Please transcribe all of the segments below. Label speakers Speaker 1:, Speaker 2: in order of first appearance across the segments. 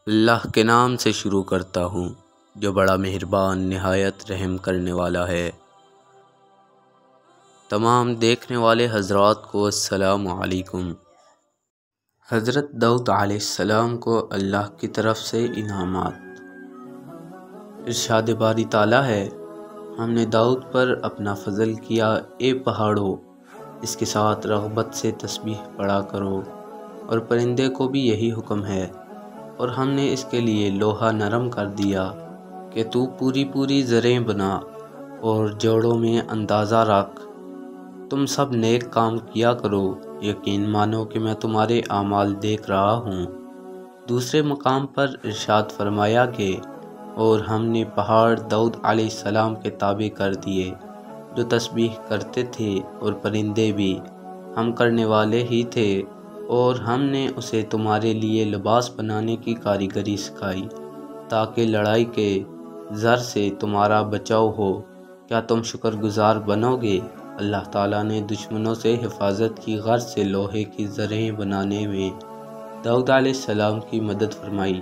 Speaker 1: اللہ کے نام سے شروع کرتا ہوں جو بڑا مہربان نہایت رحم کرنے والا ہے۔ تمام دیکھنے والے حضرات کو السلام علیکم۔ حضرت داؤد علیہ السلام کو اللہ کی طرف سے انعامات۔ ارشاد باری تعالیٰ ہے، ہم نے داؤد پر اپنا فضل کیا، اے پہاڑوں اس کے ساتھ رغبت سے تسبیح پڑھا کرو، اور پرندے کو بھی یہی حکم ہے، اور ہم نے اس کے لیے لوہا نرم کر دیا کہ تو پوری زریں بنا اور جوڑوں میں اندازہ رکھ۔ تم سب نیک کام کیا کرو، یقین مانو کہ میں تمہارے اعمال دیکھ رہا ہوں۔ دوسرے مقام پر ارشاد فرمایا کہ اور ہم نے پہاڑ داؤد علیہ السلام کے تابع کر دیے جو تسبیح کرتے تھے، اور پرندے بھی ہم کرنے والے ہی تھے، اور ہم نے اسے تمہارے لیے لباس بنانے کی کاریگری سکھائی تاکہ لڑائی کے زر سے تمہارا بچاؤ ہو۔ کیا تم شکر گزار بنو گے؟ اللہ تعالیٰ نے دشمنوں سے حفاظت کی غرض سے لوہے کی زریں بنانے میں داؤد علیہ السلام کی مدد فرمائی۔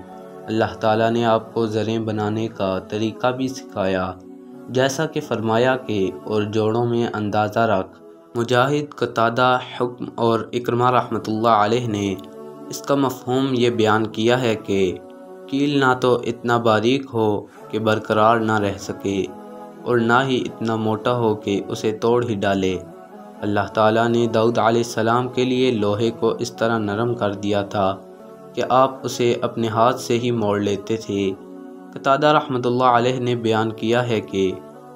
Speaker 1: اللہ تعالیٰ نے آپ کو زریں بنانے کا طریقہ بھی سکھایا، جیسا کہ فرمایا کہ اور جوڑوں میں اندازہ رکھ۔ مجاہد، قتادہ، حکم اور اکرمہ رحمۃ اللہ علیہ نے اس کا مفہوم یہ بیان کیا ہے کہ کیل نہ تو اتنا باریک ہو کہ برقرار نہ رہ سکے، اور نہ ہی اتنا موٹا ہو کہ اسے توڑ ہی ڈالے۔ اللہ تعالیٰ نے داؤد علیہ السلام کے لیے لوہے کو اس طرح نرم کر دیا تھا کہ آپ اسے اپنے ہاتھ سے ہی موڑ لیتے تھے۔ قتادہ رحمۃ اللہ علیہ نے بیان کیا ہے کہ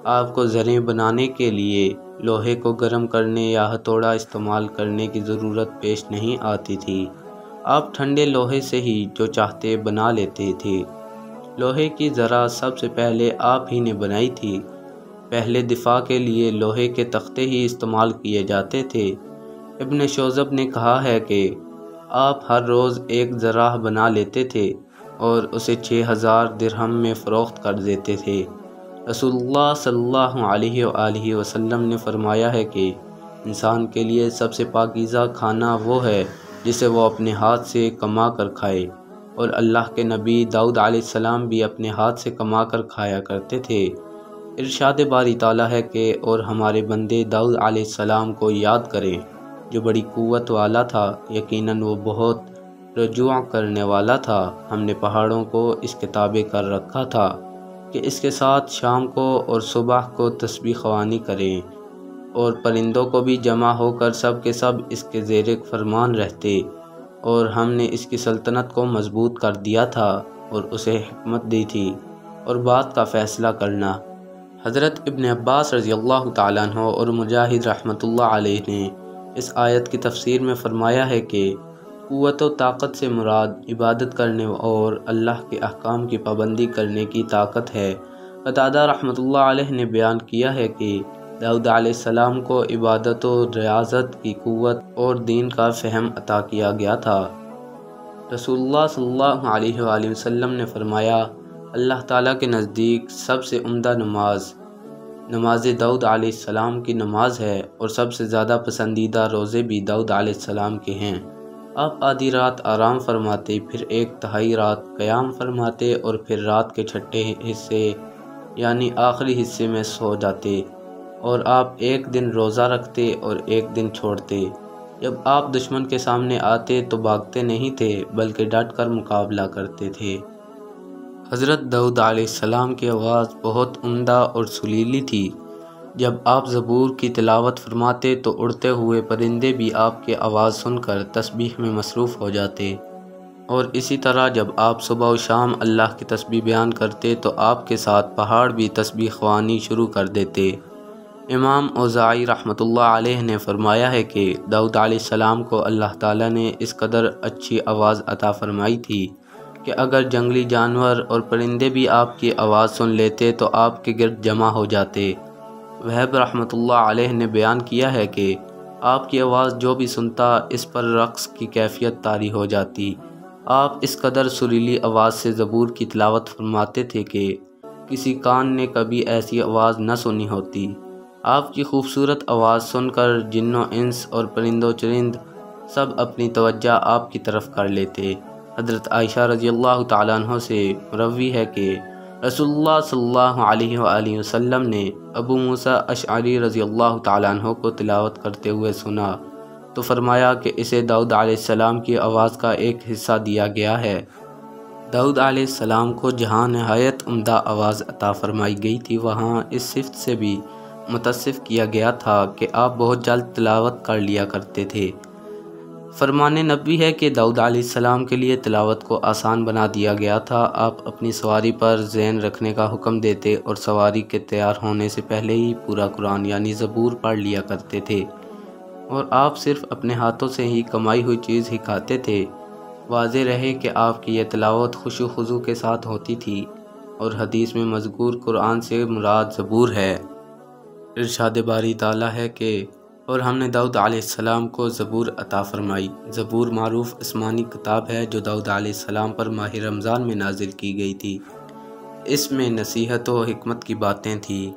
Speaker 1: آپ کو زریں بنانے کے لیے لوہے کو گرم کرنے یا ہتھوڑا استعمال کرنے کی ضرورت پیش نہیں آتی تھی، آپ ٹھنڈے لوہے سے ہی جو چاہتے بنا لیتے تھے۔ لوہے کی ذرہ سب سے پہلے آپ ہی نے بنائی تھی۔ پہلے دفاع کے لیے لوہے کے تختے ہی استعمال کیے جاتے تھے۔ ابن شوذب نے کہا ہے کہ آپ ہر روز ایک ذراح بنا لیتے تھے اور اسے 6000 درہم میں فروخت کر دیتے تھے۔ رسول اللہ صلی اللہ علیہ وآلہ وسلم نے فرمایا ہے کہ انسان کے لیے سب سے پاکیزہ کھانا وہ ہے جسے وہ اپنے ہاتھ سے کما کر کھائے، اور اللہ کے نبی داؤد علیہ السلام بھی اپنے ہاتھ سے کما کر کھایا کرتے تھے۔ ارشاد باری تعالیٰ ہے کہ اور ہمارے بندے داؤد علیہ السلام کو یاد کریں جو بڑی قوت والا تھا، یقیناً وہ بہت رجوع کرنے والا تھا۔ ہم نے پہاڑوں کو اس کے تابع کر رکھا تھا کہ اس کے ساتھ شام کو اور صبح کو تسبیح خوانی کریں، اور پرندوں کو بھی جمع ہو کر سب کے سب اس کے زیر فرمان رہتے، اور ہم نے اس کی سلطنت کو مضبوط کر دیا تھا اور اسے حکمت دی تھی اور بات کا فیصلہ کرنا۔ حضرت ابن عباس رضی اللہ تعالیٰ عنہ اور مجاہد رحمۃ اللہ علیہ نے اس آیت کی تفسیر میں فرمایا ہے کہ قوت و طاقت سے مراد عبادت کرنے اور اللہ کے احکام کی پابندی کرنے کی طاقت ہے۔ قتادہ رحمۃ اللہ علیہ نے بیان کیا ہے کہ داؤد علیہ السلام کو عبادت و ریاضت کی قوت اور دین کا فہم عطا کیا گیا تھا۔ رسول اللہ صلی اللہ علیہ وآلہ وسلم نے فرمایا، اللہ تعالیٰ کے نزدیک سب سے عمدہ نماز داؤد علیہ السلام کی نماز ہے، اور سب سے زیادہ پسندیدہ روزے بھی داؤد علیہ السلام کے ہیں۔ آپ آدھی رات آرام فرماتے، پھر 1/3 رات قیام فرماتے، اور پھر رات کے چھٹے حصے یعنی آخری حصے میں سو جاتے، اور آپ ایک دن روزہ رکھتے اور ایک دن چھوڑتے۔ جب آپ دشمن کے سامنے آتے تو بھاگتے نہیں تھے بلکہ ڈٹ کر مقابلہ کرتے تھے۔ حضرت داؤد علیہ السلام کی آواز بہت عمدہ اور سریلی تھی۔ جب آپ زبور کی تلاوت فرماتے تو اڑتے ہوئے پرندے بھی آپ کی آواز سن کر تسبیح میں مصروف ہو جاتے، اور اسی طرح جب آپ صبح و شام اللہ کی تسبیح بیان کرتے تو آپ کے ساتھ پہاڑ بھی تسبیح خوانی شروع کر دیتے۔ امام اوزاعی رحمۃ اللہ علیہ نے فرمایا ہے کہ داؤد علیہ السلام کو اللہ تعالیٰ نے اس قدر اچھی آواز عطا فرمائی تھی کہ اگر جنگلی جانور اور پرندے بھی آپ کی آواز سن لیتے تو آپ کے گرد جمع ہو جاتے۔ وہب رحمۃ اللہ علیہ نے بیان کیا ہے کہ آپ کی آواز جو بھی سنتا اس پر رقص کی کیفیت طاری ہو جاتی۔ آپ اس قدر سریلی آواز سے زبور کی تلاوت فرماتے تھے کہ کسی کان نے کبھی ایسی آواز نہ سنی ہوتی۔ آپ کی خوبصورت آواز سن کر جن و انس اور پرند و چرند سب اپنی توجہ آپ کی طرف کر لیتے۔ حضرت عائشہ رضی اللہ تعالیٰ عنہ سے مروی ہے کہ رسول اللہ صلی اللہ علیہ وآلہ وسلم نے ابو موسیٰ اشعری رضی اللہ تعالیٰ عنہ کو تلاوت کرتے ہوئے سنا تو فرمایا کہ اسے داؤد علیہ السلام کی آواز کا ایک حصہ دیا گیا ہے۔ داؤد علیہ السلام کو جہاں نہایت عمدہ آواز عطا فرمائی گئی تھی، وہاں اس صفت سے بھی متصف کیا گیا تھا کہ آپ بہت جلد تلاوت کر لیا کرتے تھے۔ فرمان نبوی ہے کہ داؤد علیہ السلام کے لیے تلاوت کو آسان بنا دیا گیا تھا۔ آپ اپنی سواری پر ذہن رکھنے کا حکم دیتے اور سواری کے تیار ہونے سے پہلے ہی پورا قرآن یعنی زبور پڑھ لیا کرتے تھے، اور آپ صرف اپنے ہاتھوں سے ہی کمائی ہوئی چیز ہی کھاتے تھے۔ واضح رہے کہ آپ کی یہ تلاوت خشوع و خضوع کے ساتھ ہوتی تھی، اور حدیث میں مذکور قرآن سے مراد زبور ہے۔ ارشاد باری تعالیٰ ہے کہ اور ہم نے داؤد علیہ السلام کو زبور عطا فرمائی۔ زبور معروف آسمانی کتاب ہے جو داؤد علیہ السلام پر ماہ رمضان میں نازل کی گئی تھی۔ اس میں نصیحت و حکمت کی باتیں تھیں۔